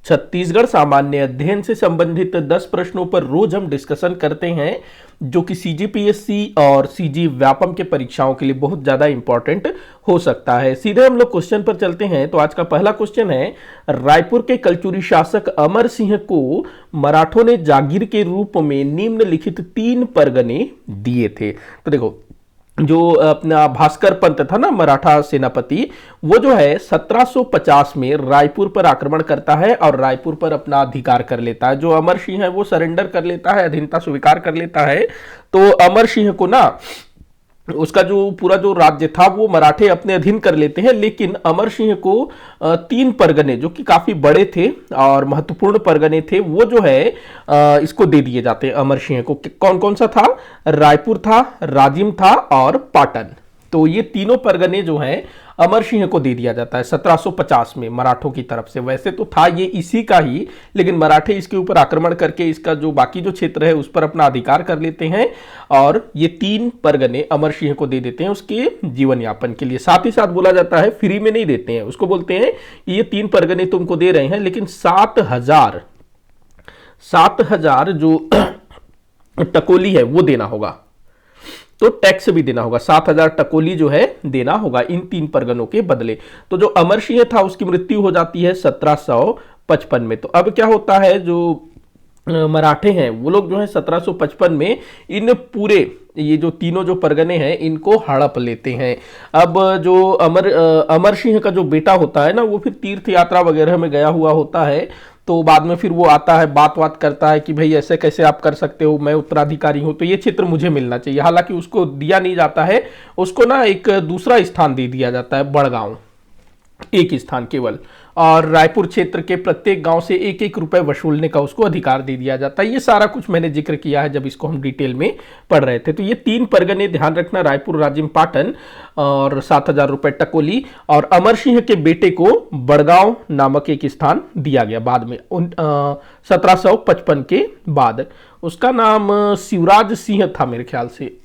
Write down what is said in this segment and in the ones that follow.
छत्तीसगढ़ सामान्य अध्ययन से संबंधित 10 प्रश्नों पर रोज हम डिस्कशन करते हैं, जो कि सीजीपीएससी और सीजी व्यापम के परीक्षाओं के लिए बहुत ज्यादा इंपॉर्टेंट हो सकता है। सीधे हम लोग क्वेश्चन पर चलते हैं। तो आज का पहला क्वेश्चन है, रायपुर के कलचुरी शासक अमर सिंह को मराठों ने जागीर के रूप में निम्नलिखित 3 परगने दिए थे। तो देखो, जो अपना भास्कर पंत था ना, मराठा सेनापति, वो जो है 1750 में रायपुर पर आक्रमण करता है और रायपुर पर अपना अधिकार कर लेता है। जो अमर सिंह है वो सरेंडर कर लेता है, अधीनता स्वीकार कर लेता है। तो अमर सिंह को ना उसका जो पूरा जो राज्य था वो मराठे अपने अधीन कर लेते हैं, लेकिन अमर सिंह को 3 परगने जो कि काफी बड़े थे और महत्वपूर्ण परगने थे, वो जो है इसको दे दिए जाते हैं अमर सिंह को। कौन कौन सा था? रायपुर था, राजिम था और पाटन। तो ये तीनों परगने जो हैं अमर सिंह को दे दिया जाता है 1750 में मराठों की तरफ से। वैसे तो था ये इसी का ही, लेकिन मराठे इसके ऊपर आक्रमण करके इसका जो बाकी जो क्षेत्र है उस पर अपना अधिकार कर लेते हैं और ये 3 परगने अमर सिंह को दे देते हैं उसके जीवन यापन के लिए। साथ ही साथ बोला जाता है फ्री में नहीं देते हैं, उसको बोलते हैं ये 3 परगने तुमको दे रहे हैं, लेकिन 7,000 जो टकोली है वो देना होगा, तो टैक्स भी देना होगा। 7,000 टकोली जो है देना होगा इन 3 परगनों के बदले। तो जो अमर सिंह था उसकी मृत्यु हो जाती है 1755 में। तो अब क्या होता है, जो मराठे हैं वो लोग जो है 1755 में इन पूरे ये जो तीनों जो परगने हैं इनको हड़प लेते हैं। अब जो अमर सिंह का जो बेटा होता है ना, वो फिर तीर्थ यात्रा वगैरह में गया हुआ होता है। तो बाद में फिर वो आता है, बात करता है कि भाई ऐसे कैसे आप कर सकते हो, मैं उत्तराधिकारी हूं, तो ये क्षेत्र मुझे मिलना चाहिए। हालांकि उसको दिया नहीं जाता है, उसको ना एक दूसरा स्थान दे दिया जाता है, बड़गांव, एक स्थान केवल, और रायपुर क्षेत्र के प्रत्येक गांव से 1-1 रुपए वसूलने का उसको अधिकार दे दिया जाता है। ये सारा कुछ मैंने जिक्र किया है जब इसको हम डिटेल में पढ़ रहे थे। तो ये 3 परगने ध्यान रखना, रायपुर, राजिम, पाटन, और 7,000 रुपए टकोली, और अमर सिंह के बेटे को बड़गांव नामक एक स्थान दिया गया बाद में 1755 के बाद। उसका नाम शिवराज सिंह था मेरे ख्याल से।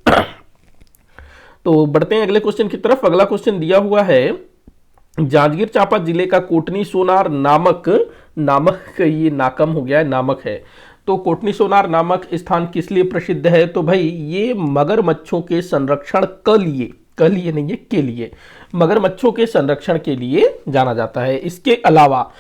तो बढ़ते हैं अगले क्वेश्चन की तरफ। अगला क्वेश्चन दिया हुआ है, जांजगीर चांपा जिले का कोटनी सोनार नामक ये नाकम हो गया है, नामक है। तो कोटनी सोनार नामक स्थान किस लिए प्रसिद्ध है? तो भाई ये मगरमच्छों के संरक्षण के लिए मगरमच्छों के संरक्षण के लिए जाना जाता है। इसके अलावा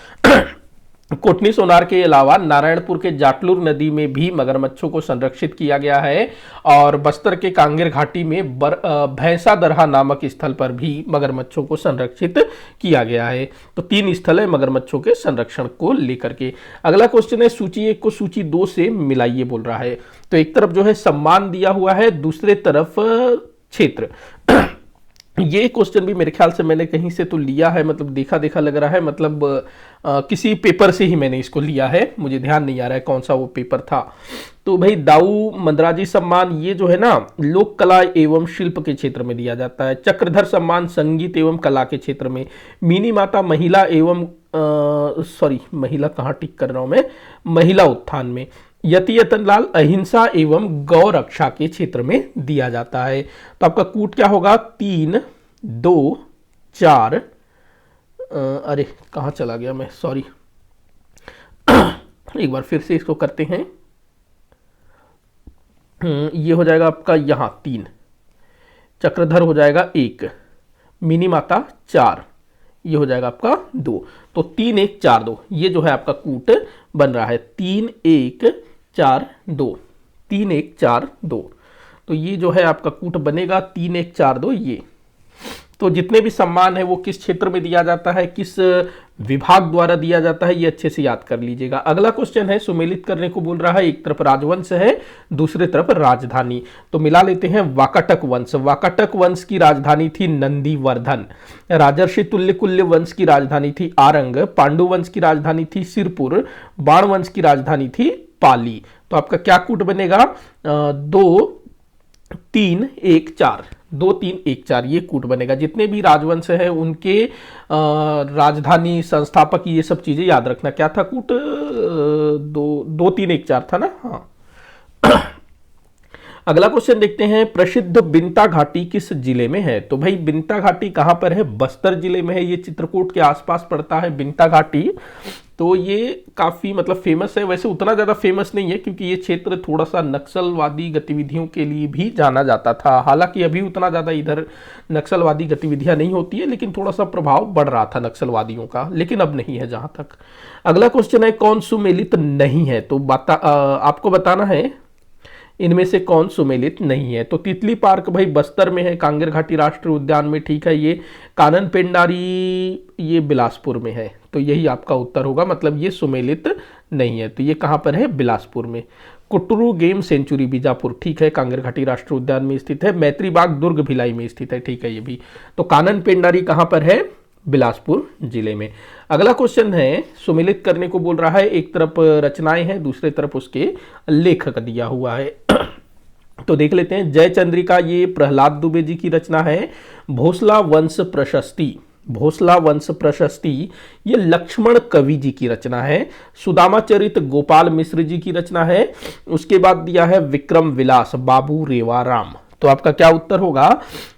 कोटनी सोनार के अलावा नारायणपुर के जाटलूर नदी में भी मगरमच्छों को संरक्षित किया गया है, और बस्तर के कांगेर घाटी में भैंसा दरहा नामक स्थल पर भी मगरमच्छों को संरक्षित किया गया है। तो 3 स्थल है मगरमच्छों के संरक्षण को लेकर के। अगला क्वेश्चन है, सूची 1 को सूची 2 से मिलाइए बोल रहा है। तो एक तरफ जो है सम्मान दिया हुआ है, दूसरे तरफ क्षेत्र। ये क्वेश्चन भी मेरे ख्याल से मैंने कहीं से तो लिया है, मतलब देखा लग रहा है, मतलब किसी पेपर से ही मैंने इसको लिया है, मुझे ध्यान नहीं आ रहा है कौन सा वो पेपर था। तो भाई दाऊ मंदराजी सम्मान ये जो है ना लोक कला एवं शिल्प के क्षेत्र में दिया जाता है। चक्रधर सम्मान संगीत एवं कला के क्षेत्र में। मिनी माता महिला एवं महिला कहाँ टिक कर रहा हूं मैं, महिला उत्थान में। यति यतन लाल अहिंसा एवं गौ रक्षा के क्षेत्र में दिया जाता है। तो आपका कूट क्या होगा? 3, 2, 4। अरे कहाँ चला गया मैं, सॉरी। एक बार फिर से इसको करते हैं। ये हो जाएगा आपका यहाँ 3, चक्रधर हो जाएगा 1, मिनी माता 4, ये हो जाएगा आपका 2। तो 3, 1, 4, 2 ये जो है आपका कूट बन रहा है। 3, 1, 4, 2, 3, 1, 4, 2। तो ये जो है आपका कूट बनेगा 3, 1, 4, 2 ये। तो जितने भी सम्मान है वो किस क्षेत्र में दिया जाता है, किस विभाग द्वारा दिया जाता है, ये अच्छे से याद कर लीजिएगा। अगला क्वेश्चन है, सुमेलित करने को बोल रहा है। एक तरफ राजवंश है, दूसरे तरफ राजधानी। तो मिला लेते हैं। वाकाटक वंश, वाकाटक वंश की राजधानी थी नंदीवर्धन। राजर्षि तुल्यकुल्य वंश की राजधानी थी आरंग। पांडु वंश की राजधानी थी सिरपुर। बाण वंश की राजधानी थी पाली। तो आपका क्या कूट बनेगा? 2, 3, 1, 4, 2, 3, 1, 4 ये कूट बनेगा। जितने भी राजवंश है उनके राजधानी, संस्थापक, ये सब चीजें याद रखना। क्या था कूट? 2, 3, 1, 4 था ना। हाँ। अगला क्वेश्चन देखते हैं, प्रसिद्ध बिंता घाटी किस जिले में है? तो भाई बिंता घाटी कहां पर है? बस्तर जिले में है। ये चित्रकूट के आसपास पड़ता है बिंता घाटी। तो ये काफ़ी मतलब फेमस है, वैसे उतना ज़्यादा फेमस नहीं है क्योंकि ये क्षेत्र थोड़ा सा नक्सलवादी गतिविधियों के लिए भी जाना जाता था। हालांकि अभी उतना ज़्यादा इधर नक्सलवादी गतिविधियां नहीं होती है, लेकिन थोड़ा सा प्रभाव बढ़ रहा था नक्सलवादियों का, लेकिन अब नहीं है जहाँ तक। अगला क्वेश्चन है कौन सुमेलित नहीं है, तो आपको बताना है इनमें से कौन सुमेलित नहीं है। तो तितली पार्क भाई बस्तर में है, कांगेर घाटी राष्ट्रीय उद्यान में, ठीक है। ये कानन पेंडारी ये बिलासपुर में है, तो यही आपका उत्तर होगा, मतलब ये सुमेलित नहीं है। तो ये कहाँ पर है, बिलासपुर में। कुटरू गेम सेंचुरी बीजापुर, ठीक है, कांगेर घाटी राष्ट्रीय उद्यान में स्थित है। मैत्री बाग दुर्ग भिलाई में स्थित है, ठीक है ये भी। तो कानन पेंडारी कहाँ पर है, बिलासपुर जिले में। अगला क्वेश्चन है सुमेलित करने को बोल रहा है, एक तरफ रचनाएं हैं, दूसरे तरफ उसके लेखक दिया हुआ है। तो देख लेते हैं। जय चंद्रिका ये प्रहलाद दुबे जी की रचना है। भोसला वंश प्रशस्ति, भोसला वंश प्रशस्ति ये लक्ष्मण कवि जी की रचना है। सुदामा चरित गोपाल मिश्र जी की रचना है। उसके बाद दिया है विक्रम विलास बाबू रेवाराम। तो आपका क्या उत्तर होगा,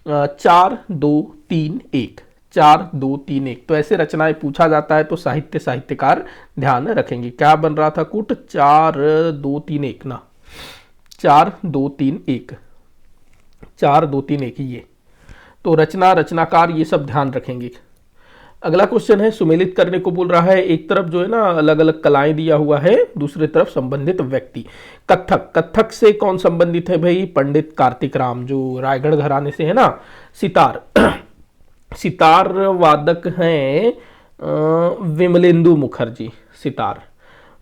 4 2 3 1, 4 2 3 1। तो ऐसे रचनाएं पूछा जाता है तो साहित्यकार ध्यान रखेंगे। क्या बन रहा था कुट, 4 2 3 1 ना, 4 2 3 1, 4 2 3 1 ये। तो रचना रचनाकार ये सब ध्यान रखेंगे। अगला क्वेश्चन है सुमेलित करने को बोल रहा है, एक तरफ जो है ना अलग अलग कलाएं दिया हुआ है, दूसरे तरफ संबंधित व्यक्ति। कथक, कथक से कौन संबंधित है भाई, पंडित कार्तिक राम जो रायगढ़ घराने से है ना। सितार, सितार वादक हैं विमलेंदु मुखर्जी, सितार।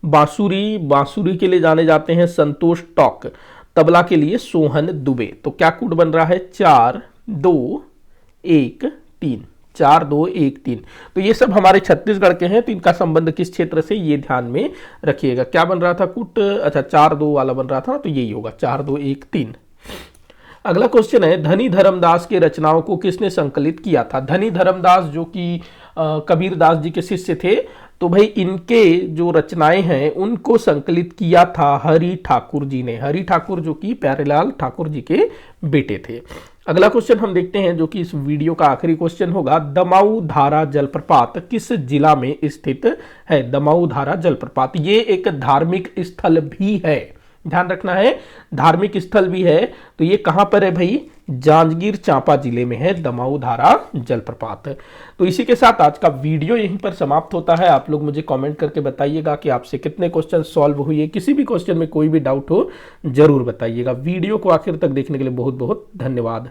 बांसुरी, बांसुरी के लिए जाने जाते हैं संतोष टॉक। तबला के लिए सोहन दुबे। तो क्या कोड बन रहा है, 4 2 1 3, 4 2 1 3। तो ये सब हमारे छत्तीसगढ़ के हैं, तो इनका संबंध किस क्षेत्र से ये ध्यान में रखिएगा। क्या बन रहा था कुट, अच्छा 4 2 वाला बन रहा था, तो यही होगा 4 2 1 3। अगला क्वेश्चन है धनी धर्मदास के रचनाओं को किसने संकलित किया था। धनी धर्मदास जो कि कबीरदास जी के शिष्य थे, तो भाई इनके जो रचनाएं हैं उनको संकलित किया था हरि ठाकुर जी ने। हरि ठाकुर जो कि प्यारेलाल ठाकुर जी के बेटे थे। अगला क्वेश्चन हम देखते हैं जो कि इस वीडियो का आखिरी क्वेश्चन होगा। दमाऊ धारा जलप्रपात किस जिला में स्थित है। दमाऊ धारा जलप्रपात ये एक धार्मिक स्थल भी है, ध्यान रखना है, धार्मिक स्थल भी है। तो ये कहां पर है भाई, जांजगीर चांपा जिले में है दमाऊ धारा जलप्रपात। तो इसी के साथ आज का वीडियो यहीं पर समाप्त होता है। आप लोग मुझे कमेंट करके बताइएगा कि आपसे कितने क्वेश्चन सॉल्व हुए। किसी भी क्वेश्चन में कोई भी डाउट हो जरूर बताइएगा। वीडियो को आखिर तक देखने के लिए बहुत बहुत धन्यवाद।